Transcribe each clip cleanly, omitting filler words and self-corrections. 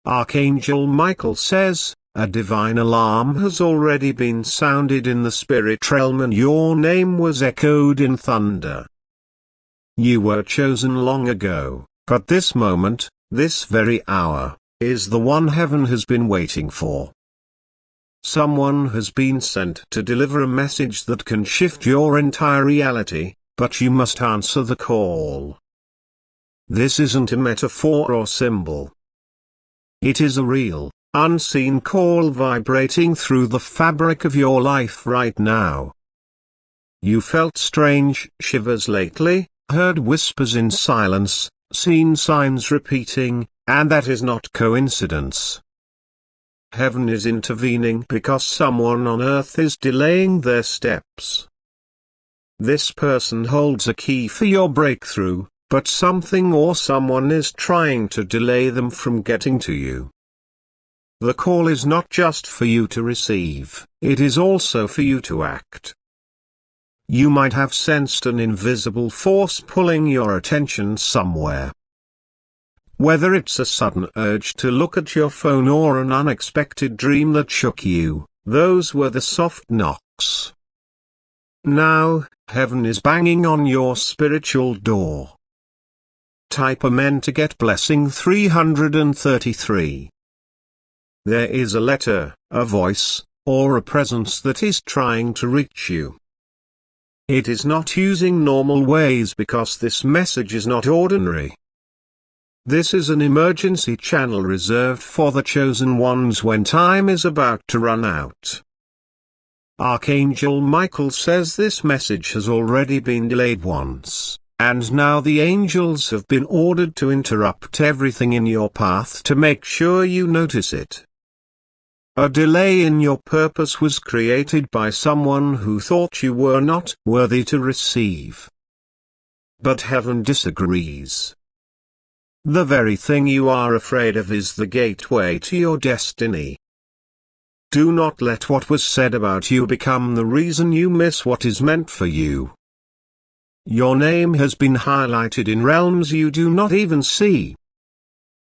Archangel Michael says, a divine alarm has already been sounded in the spirit realm and your name was echoed in thunder. You were chosen long ago, but this moment, this very hour, is the one heaven has been waiting for. Someone has been sent to deliver a message that can shift your entire reality, but you must answer the call. This isn't a metaphor or symbol. It is a real, unseen call vibrating through the fabric of your life right now. You felt strange shivers lately, heard whispers in silence, seen signs repeating, and that is not coincidence. Heaven is intervening because someone on earth is delaying their steps. This person holds a key for your breakthrough, but something or someone is trying to delay them from getting to you. The call is not just for you to receive, it is also for you to act. You might have sensed an invisible force pulling your attention somewhere. Whether it's a sudden urge to look at your phone or an unexpected dream that shook you, those were the soft knocks. Now, heaven is banging on your spiritual door. Type Amen to get blessing 333. There is a letter, a voice, or a presence that is trying to reach you. It is not using normal ways because this message is not ordinary. This is an emergency channel reserved for the chosen ones when time is about to run out. Archangel Michael says this message has already been delayed once, and now the angels have been ordered to interrupt everything in your path to make sure you notice it. A delay in your purpose was created by someone who thought you were not worthy to receive. But heaven disagrees. The very thing you are afraid of is the gateway to your destiny. Do not let what was said about you become the reason you miss what is meant for you. Your name has been highlighted in realms you do not even see.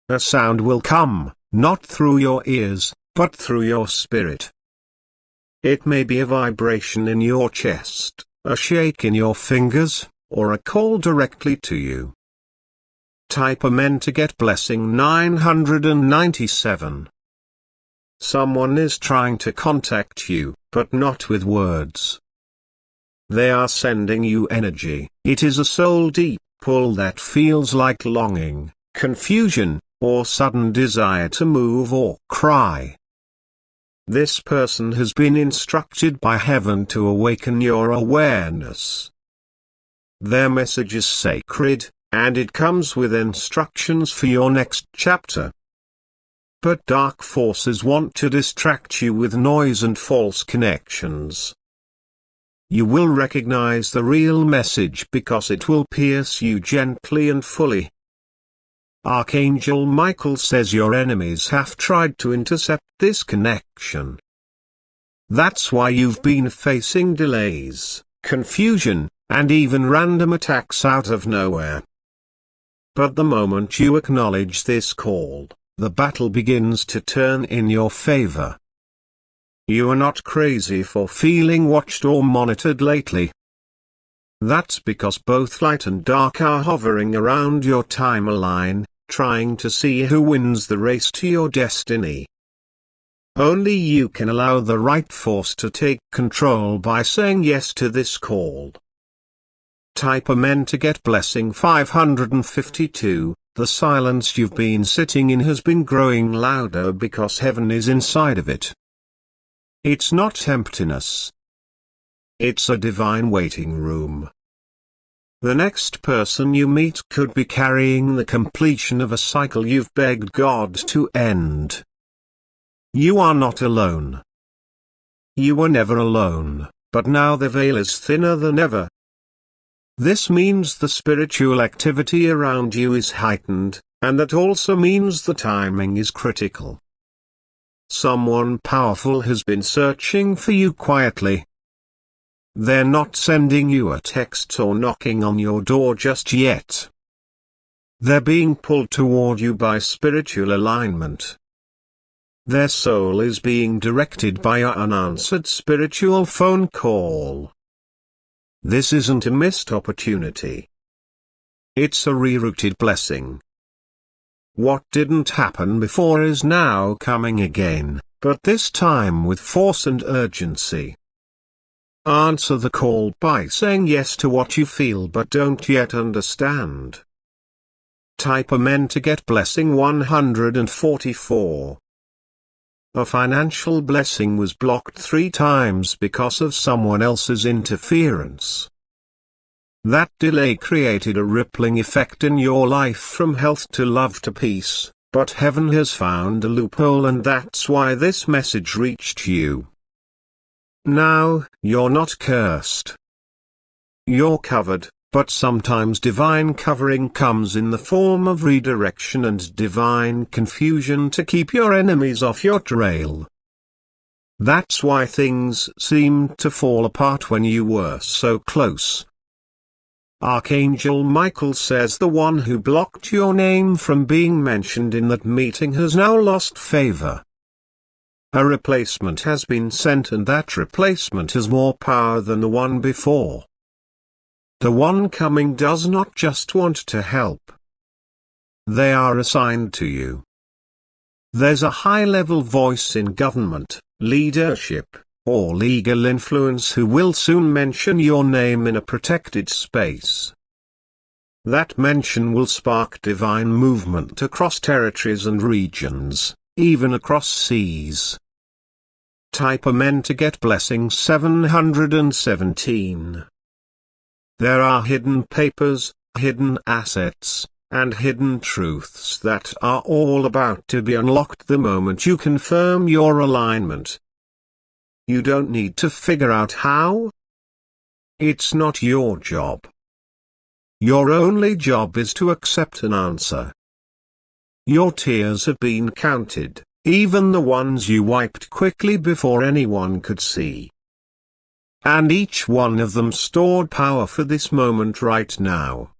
A sound will come, not through your ears, but through your spirit. It may be a vibration in your chest, a shake in your fingers, or a call directly to you. Type Amen to get blessing 997. Someone is trying to contact you, but not with words. They are sending you energy. It is a soul deep pull that feels like longing, confusion, or sudden desire to move or cry. This person has been instructed by heaven to awaken your awareness. Their message is sacred, and it comes with instructions for your next chapter. But dark forces want to distract you with noise and false connections. You will recognize the real message because it will pierce you gently and fully. Archangel Michael says your enemies have tried to intercept this connection. That's why you've been facing delays, confusion, and even random attacks out of nowhere. But the moment you acknowledge this call, the battle begins to turn in your favor. You are not crazy for feeling watched or monitored lately. That's because both light and dark are hovering around your timeline, trying to see who wins the race to your destiny. Only you can allow the right force to take control by saying yes to this call. Type Amen to get blessing 552. The silence you've been sitting in has been growing louder because heaven is inside of it. It's not emptiness. It's a divine waiting room. The next person you meet could be carrying the completion of a cycle you've begged God to end. You are not alone. You were never alone, but now the veil is thinner than ever. This means the spiritual activity around you is heightened, and that also means the timing is critical. Someone powerful has been searching for you quietly. They're not sending you a text or knocking on your door just yet. They're being pulled toward you by spiritual alignment. Their soul is being directed by your unanswered spiritual phone call. This isn't a missed opportunity. It's a rerouted blessing. What didn't happen before is now coming again, but this time with force and urgency. Answer the call by saying yes to what you feel but don't yet understand. Type Amen to get blessing 144. A financial blessing was blocked 3 times because of someone else's interference. That delay created a rippling effect in your life from health to love to peace, but heaven has found a loophole, and that's why this message reached you. Now, you're not cursed. You're covered, but sometimes divine covering comes in the form of redirection and divine confusion to keep your enemies off your trail. That's why things seemed to fall apart when you were so close. Archangel Michael says the one who blocked your name from being mentioned in that meeting has now lost favor. A replacement has been sent, and that replacement has more power than the one before. The one coming does not just want to help. They are assigned to you. There's a high-level voice in government, leadership, or legal influence who will soon mention your name in a protected space. That mention will spark divine movement across territories and regions, even across seas. Type Amen to get blessing 717. There are hidden papers, hidden assets, and hidden truths that are all about to be unlocked the moment you confirm your alignment. You don't need to figure out how. It's not your job. Your only job is to accept an answer. Your tears have been counted, even the ones you wiped quickly before anyone could see. And each one of them stored power for this moment right now.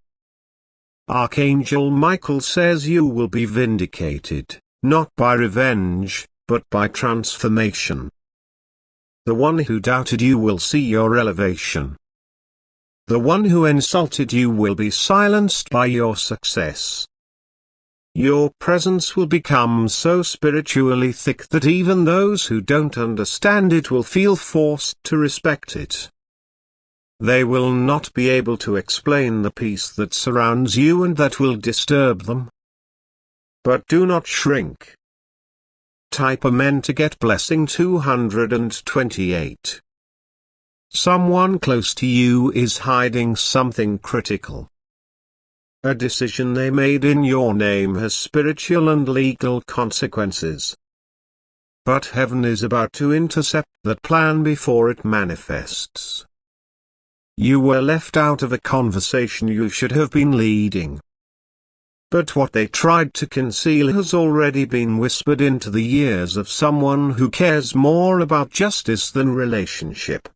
Archangel Michael says you will be vindicated, not by revenge, but by transformation. The one who doubted you will see your elevation. The one who insulted you will be silenced by your success. Your presence will become so spiritually thick that even those who don't understand it will feel forced to respect it. They will not be able to explain the peace that surrounds you, and that will disturb them. But do not shrink. Type Amen to get blessing 228. Someone close to you is hiding something critical. A decision they made in your name has spiritual and legal consequences. But heaven is about to intercept that plan before it manifests. You were left out of a conversation you should have been leading. But what they tried to conceal has already been whispered into the ears of someone who cares more about justice than relationship.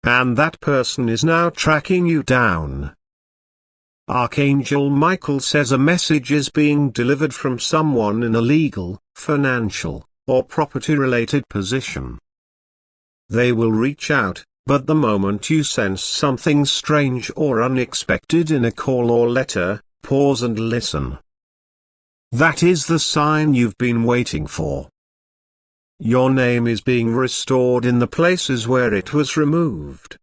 And that person is now tracking you down. Archangel Michael says a message is being delivered from someone in a legal, financial, or property-related position. They will reach out, but the moment you sense something strange or unexpected in a call or letter, pause and listen. That is the sign you've been waiting for. Your name is being restored in the places where it was removed.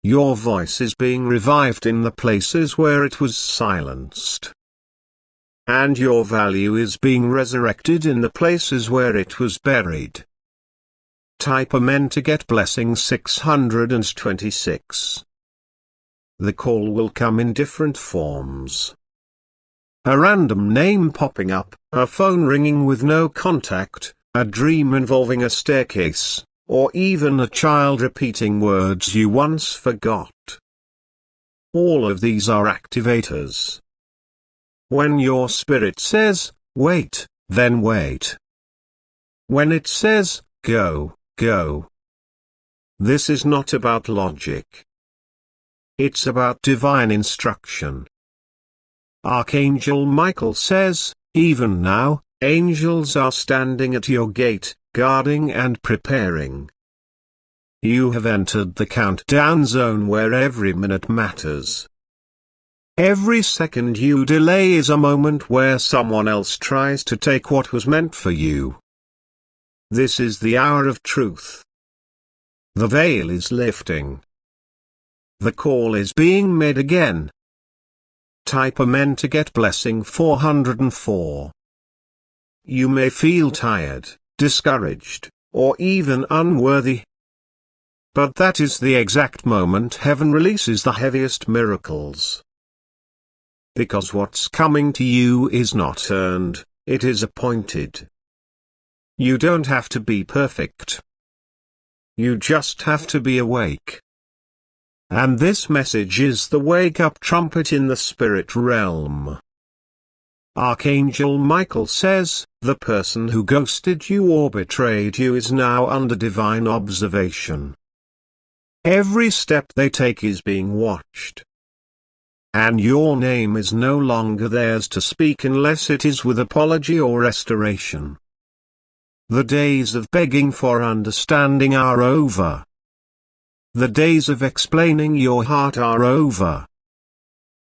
Your voice is being revived in the places where it was silenced. And your value is being resurrected in the places where it was buried. Type Amen to get blessing 626. The call will come in different forms. A random name popping up, a phone ringing with no contact, a dream involving a staircase, or even a child repeating words you once forgot. All of these are activators. When your spirit says, wait, then wait. When it says, go, go. This is not about logic. It's about divine instruction. Archangel Michael says, even now, angels are standing at your gate, guarding and preparing. You have entered the countdown zone where every minute matters. Every second you delay is a moment where someone else tries to take what was meant for you. This is the hour of truth. The veil is lifting. The call is being made again. Type Amen to get blessing 404. You may feel tired, discouraged, or even unworthy. But that is the exact moment heaven releases the heaviest miracles. Because what's coming to you is not earned, it is appointed. You don't have to be perfect. You just have to be awake. And this message is the wake-up trumpet in the spirit realm. Archangel Michael says, the person who ghosted you or betrayed you is now under divine observation. Every step they take is being watched. And your name is no longer theirs to speak unless it is with apology or restoration. The days of begging for understanding are over. The days of explaining your heart are over.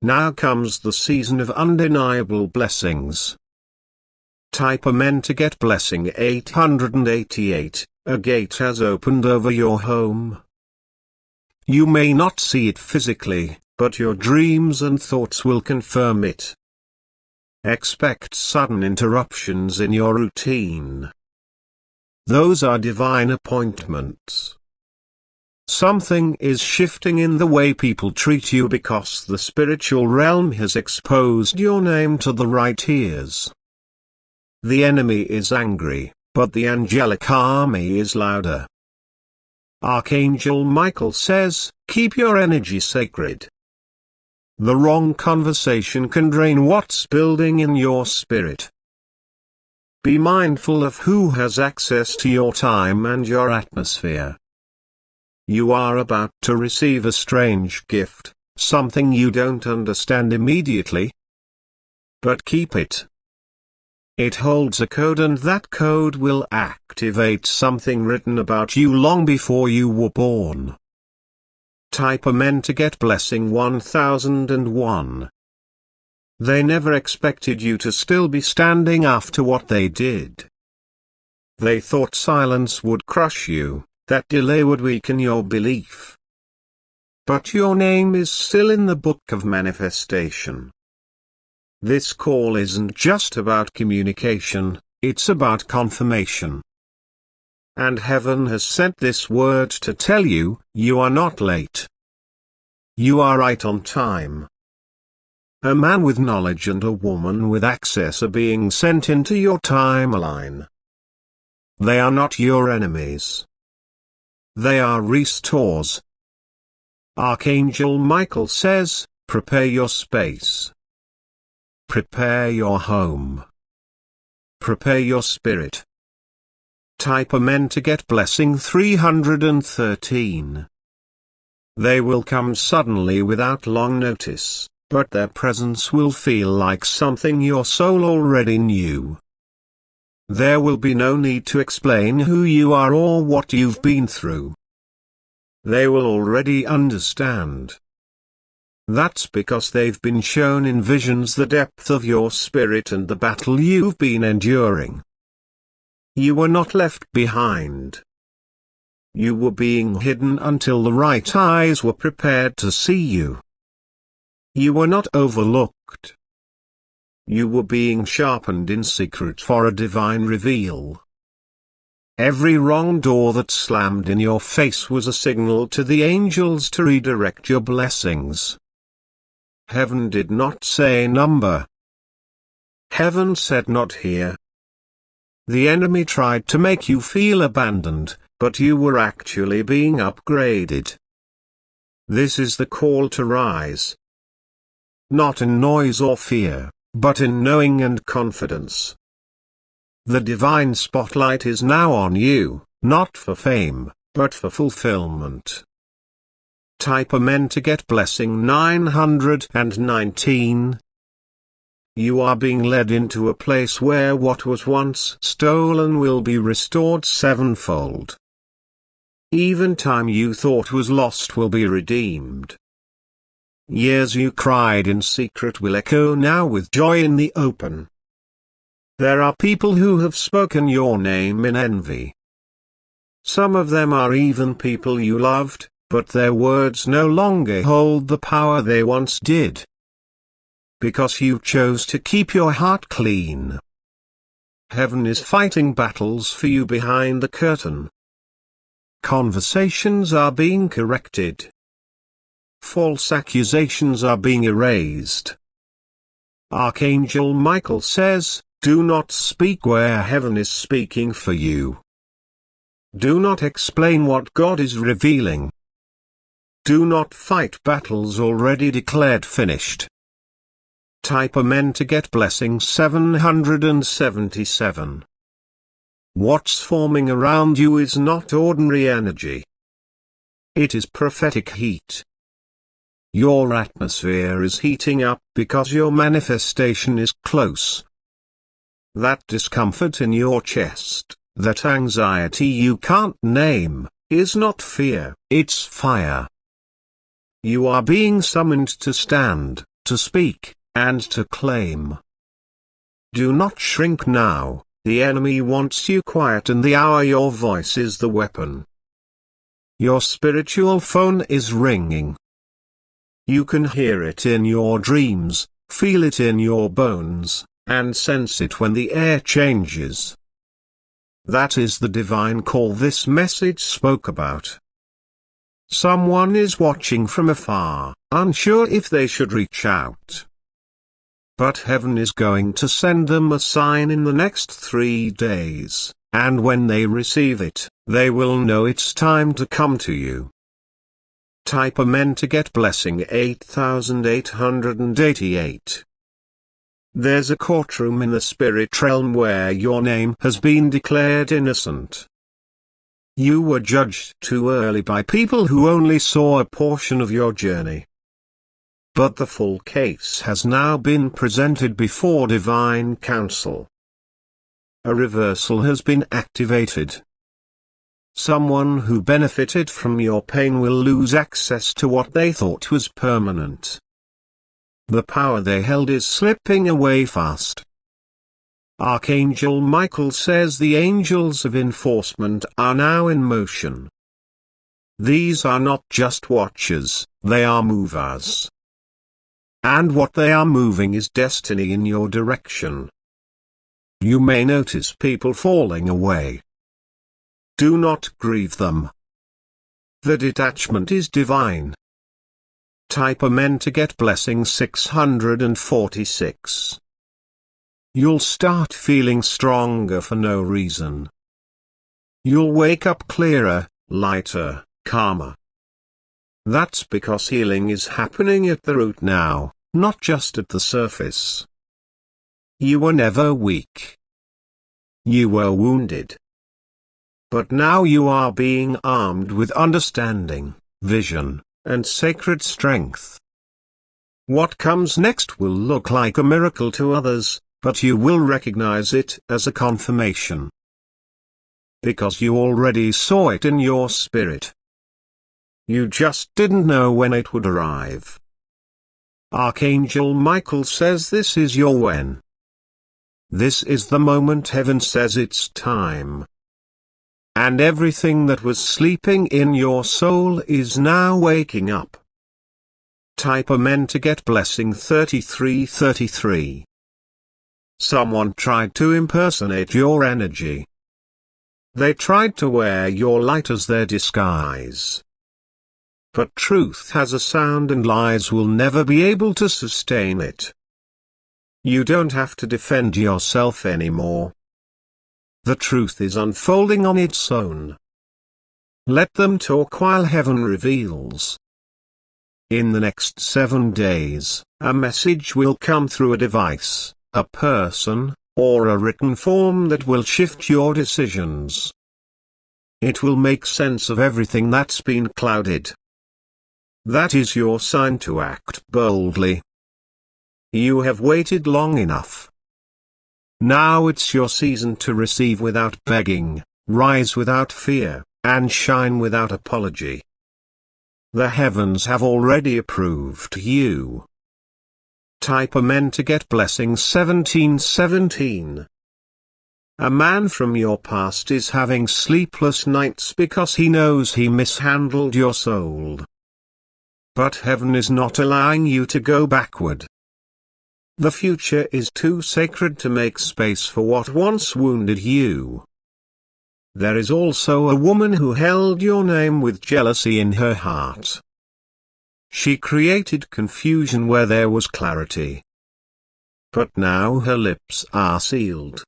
Now comes the season of undeniable blessings. Type Amen to get blessing 888, a gate has opened over your home. You may not see it physically, but your dreams and thoughts will confirm it. Expect sudden interruptions in your routine. Those are divine appointments. Something is shifting in the way people treat you because the spiritual realm has exposed your name to the right ears. The enemy is angry, but the angelic army is louder. Archangel Michael says, keep your energy sacred. The wrong conversation can drain what's building in your spirit. Be mindful of who has access to your time and your atmosphere. You are about to receive a strange gift, something you don't understand immediately. But keep it. It holds a code, and that code will activate something written about you long before you were born. Type Amen to get blessing 1001. They never expected you to still be standing after what they did. They thought silence would crush you, that delay would weaken your belief. But your name is still in the book of manifestation. This call isn't just about communication, it's about confirmation. And heaven has sent this word to tell you, you are not late. You are right on time. A man with knowledge and a woman with access are being sent into your timeline. They are not your enemies. They are restores. Archangel Michael says, prepare your space. Prepare your home. Prepare your spirit. Type Amen to get blessing 313. They will come suddenly without long notice, but their presence will feel like something your soul already knew. There will be no need to explain who you are or what you've been through. They will already understand. That's because they've been shown in visions the depth of your spirit and the battle you've been enduring. You were not left behind. You were being hidden until the right eyes were prepared to see you. You were not overlooked. You were being sharpened in secret for a divine reveal. Every wrong door that slammed in your face was a signal to the angels to redirect your blessings. Heaven did not say number. Heaven said not here. The enemy tried to make you feel abandoned, but you were actually being upgraded. This is the call to rise. Not in noise or fear, but in knowing and confidence. The divine spotlight is now on you, not for fame, but for fulfillment. Type Amen to get blessing 919. you are being led into a place where what was once stolen will be restored sevenfold. Even time you thought was lost will be redeemed. Years you cried in secret will echo now with joy in the open. There are people who have spoken your name in envy. Some of them are even people you loved, but their words no longer hold the power they once did. Because you chose to keep your heart clean. Heaven is fighting battles for you behind the curtain. Conversations are being corrected. False accusations are being erased. Archangel Michael says, do not speak where heaven is speaking for you. Do not explain what God is revealing. Do not fight battles already declared finished. Type Amen to get blessing 777. What's forming around you is not ordinary energy. It is prophetic heat. Your atmosphere is heating up because your manifestation is close. That discomfort in your chest, that anxiety you can't name, is not fear, it's fire. You are being summoned to stand, to speak, and to claim. Do not shrink now, the enemy wants you quiet in the hour your voice is the weapon. Your spiritual phone is ringing. You can hear it in your dreams, feel it in your bones, and sense it when the air changes. That is the divine call this message spoke about. Someone is watching from afar, unsure if they should reach out. But heaven is going to send them a sign in the next 3 days, and when they receive it, they will know it's time to come to you. Type Amen to get blessing 8888. There's a courtroom in the spirit realm where your name has been declared innocent. You were judged too early by people who only saw a portion of your journey. But the full case has now been presented before divine counsel. A reversal has been activated. Someone who benefited from your pain will lose access to what they thought was permanent. The power they held is slipping away fast. Archangel Michael says the angels of enforcement are now in motion. These are not just watchers, they are movers. And what they are moving is destiny in your direction. You may notice people falling away. Do not grieve them. The detachment is divine. Type Amen to get blessing 646. You'll start feeling stronger for no reason. You'll wake up clearer, lighter, calmer. That's because healing is happening at the root now, not just at the surface. You were never weak. You were wounded. But now you are being armed with understanding, vision, and sacred strength. What comes next will look like a miracle to others, but you will recognize it as a confirmation. Because you already saw it in your spirit. You just didn't know when it would arrive. Archangel Michael says this is your when. This is the moment heaven says it's time. And everything that was sleeping in your soul is now waking up. Type Amen to get blessing 3333. Someone tried to impersonate your energy. They tried to wear your light as their disguise. But truth has a sound and lies will never be able to sustain it. You don't have to defend yourself anymore. The truth is unfolding on its own. Let them talk while heaven reveals. In the next 7 days, a message will come through a device, a person, or a written form that will shift your decisions. It will make sense of everything that's been clouded. That is your sign to act boldly. You have waited long enough. Now it's your season to receive without begging, rise without fear, and shine without apology. The heavens have already approved you. Type Amen to get blessings 1717. A man from your past is having sleepless nights because he knows he mishandled your soul. But heaven is not allowing you to go backward. The future is too sacred to make space for what once wounded you. There is also a woman who held your name with jealousy in her heart. She created confusion where there was clarity. But now her lips are sealed.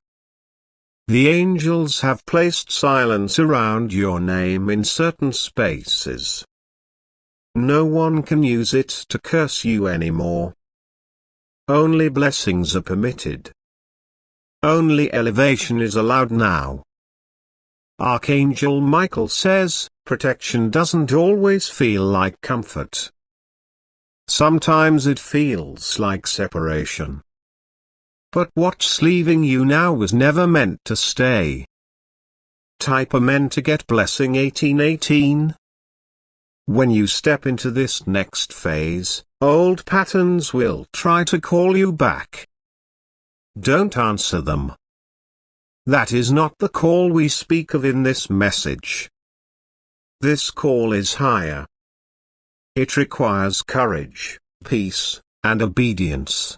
The angels have placed silence around your name in certain spaces. No one can use it to curse you anymore. Only blessings are permitted. Only elevation is allowed now. Archangel Michael says, protection doesn't always feel like comfort. Sometimes it feels like separation. But what's leaving you now was never meant to stay. Type Amen to get blessing 1818. When you step into this next phase, old patterns will try to call you back. Don't answer them. That is not the call we speak of in this message. This call is higher. It requires courage, peace, and obedience.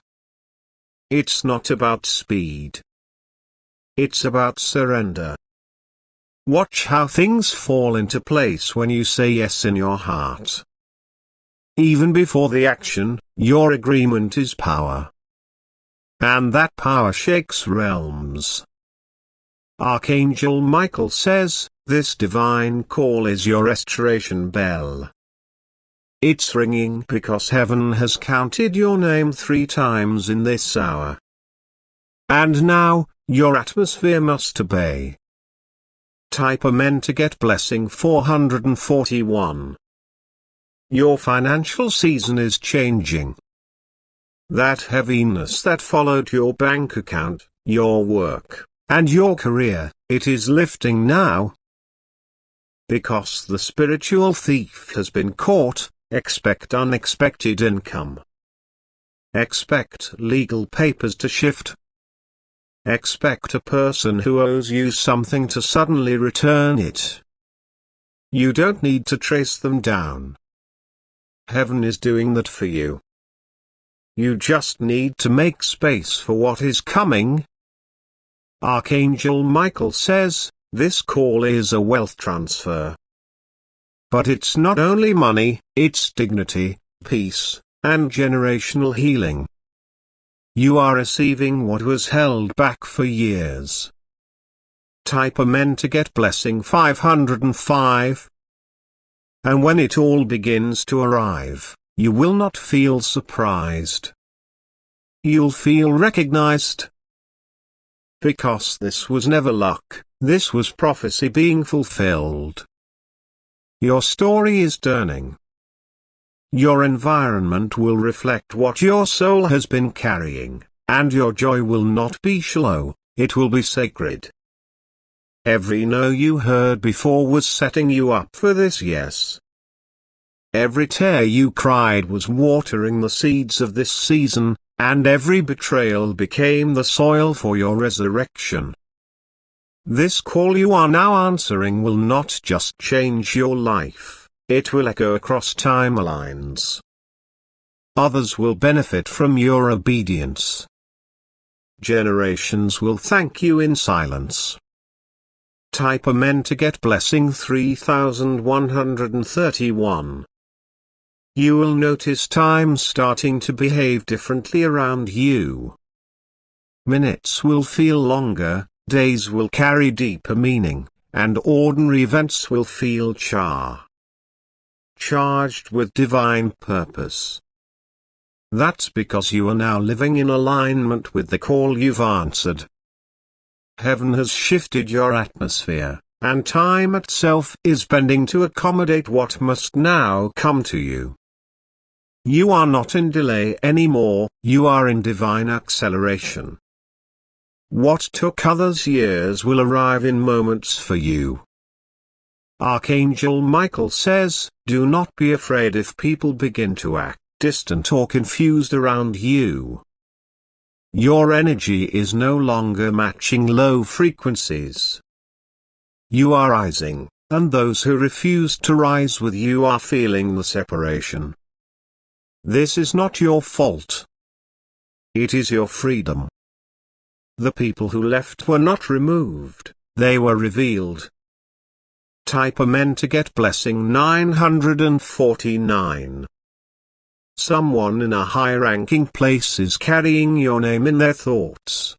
It's not about speed. It's about surrender. Watch how things fall into place when you say yes in your heart. Even before the action, your agreement is power. And that power shakes realms. Archangel Michael says, this divine call is your restoration bell. It's ringing because heaven has counted your name 3 times in this hour. And now, your atmosphere must obey. Type Amen to get blessing 441. Your financial season is changing. That heaviness that followed your bank account, your work, and your career, it is lifting now. Because the spiritual thief has been caught, expect unexpected income. Expect legal papers to shift. Expect a person who owes you something to suddenly return it. You don't need to trace them down. Heaven is doing that for you. You just need to make space for what is coming. Archangel Michael says, this call is a wealth transfer. But it's not only money, it's dignity, peace, and generational healing. You are receiving what was held back for years. Type Amen to get blessing 505. And when it all begins to arrive, you will not feel surprised. You'll feel recognized. Because this was never luck, this was prophecy being fulfilled. Your story is turning. Your environment will reflect what your soul has been carrying, and your joy will not be shallow, it will be sacred. Every no you heard before was setting you up for this yes. Every tear you cried was watering the seeds of this season, and every betrayal became the soil for your resurrection. This call you are now answering will not just change your life, it will echo across timelines. Others will benefit from your obedience. Generations will thank you in silence. Type Amen to get blessing 3131. You will notice time starting to behave differently around you. Minutes will feel longer, days will carry deeper meaning, and ordinary events will feel charged with divine purpose. That's because you are now living in alignment with the call you've answered. Heaven has shifted your atmosphere, and time itself is bending to accommodate what must now come to you. You are not in delay anymore, you are in divine acceleration. What took others years will arrive in moments for you. Archangel Michael says, do not be afraid if people begin to act distant or confused around you. Your energy is no longer matching low frequencies. You are rising, and those who refuse to rise with you are feeling the separation. This is not your fault. It is your freedom. The people who left were not removed, they were revealed. Type Amen to get blessing 949. Someone in a high-ranking place is carrying your name in their thoughts.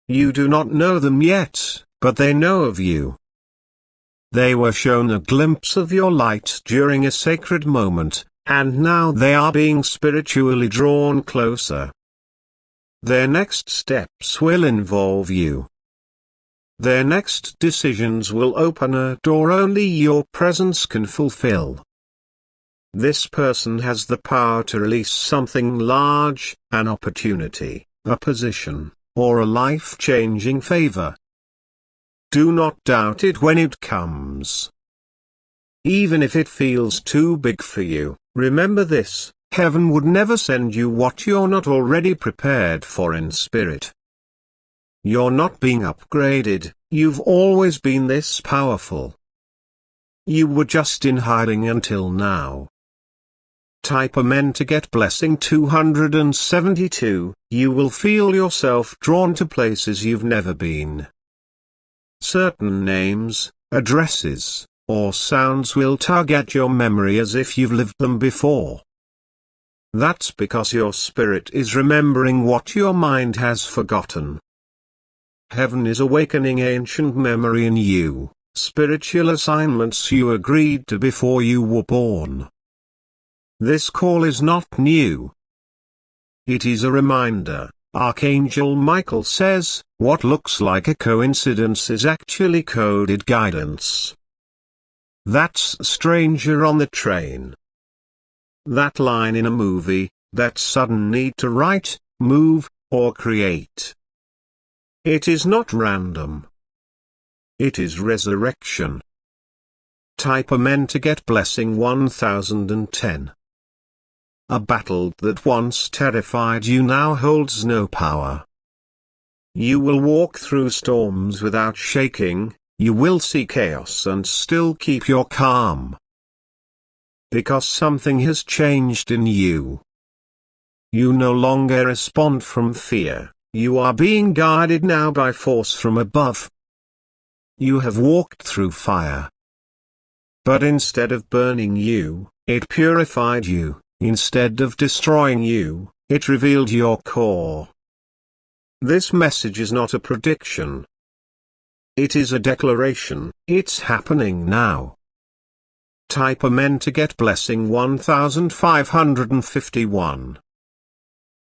You do not know them yet, but they know of you. They were shown a glimpse of your light during a sacred moment, and now they are being spiritually drawn closer. Their next steps will involve you. Their next decisions will open a door only your presence can fulfill. This person has the power to release something large, an opportunity, a position, or a life-changing favor. Do not doubt it when it comes. Even if it feels too big for you, remember this: heaven would never send you what you're not already prepared for in spirit. You're not being upgraded, you've always been this powerful. You were just in hiding until now. Type Amen to get blessing 272, you will feel yourself drawn to places you've never been. Certain names, addresses, or sounds will tug at your memory as if you've lived them before. That's because your spirit is remembering what your mind has forgotten. Heaven is awakening ancient memory in you, spiritual assignments you agreed to before you were born. This call is not new. It is a reminder. Archangel Michael says, what looks like a coincidence is actually coded guidance. That's stranger on the train. That line in a movie, that sudden need to write, move, or create. It is not random. It is resurrection. Type Amen to get blessing 1010. A battle that once terrified you now holds no power. You will walk through storms without shaking, you will see chaos and still keep your calm. Because something has changed in you. You no longer respond from fear, you are being guided now by force from above. You have walked through fire. But instead of burning you, it purified you. Instead of destroying you, it revealed your core. This message is not a prediction. It is a declaration, it's happening now. Type Amen to get blessing 1551.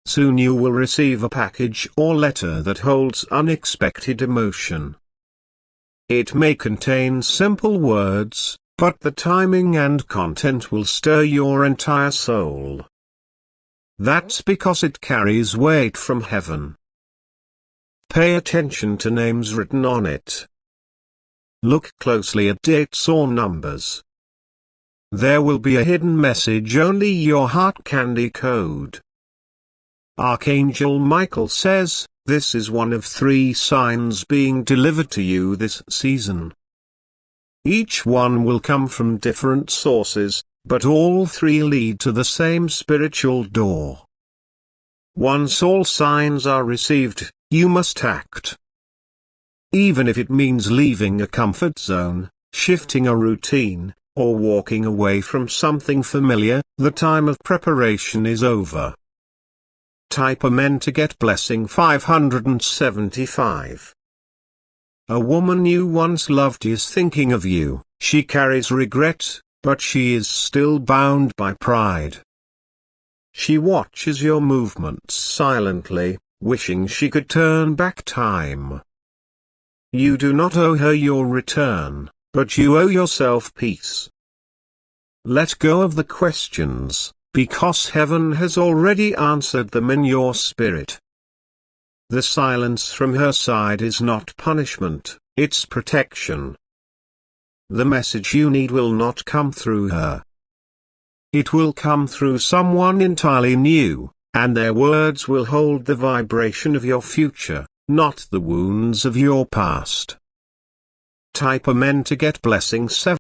Soon you will receive a package or letter that holds unexpected emotion. It may contain simple words, but the timing and content will stir your entire soul. That's because it carries weight from heaven. Pay attention to names written on it. Look closely at dates or numbers. There will be a hidden message only your heart can decode. Archangel Michael says, this is one of 3 signs being delivered to you this season. Each one will come from different sources, but all 3 lead to the same spiritual door. Once all signs are received, you must act. Even if it means leaving a comfort zone, shifting a routine, or walking away from something familiar, the time of preparation is over. Type Amen to get blessing 575. A woman you once loved is thinking of you, she carries regret, but she is still bound by pride. She watches your movements silently, wishing she could turn back time. You do not owe her your return, but you owe yourself peace. Let go of the questions, because heaven has already answered them in your spirit. The silence from her side is not punishment, it's protection. The message you need will not come through her. It will come through someone entirely new, and their words will hold the vibration of your future, not the wounds of your past. Type Amen to get blessing 7.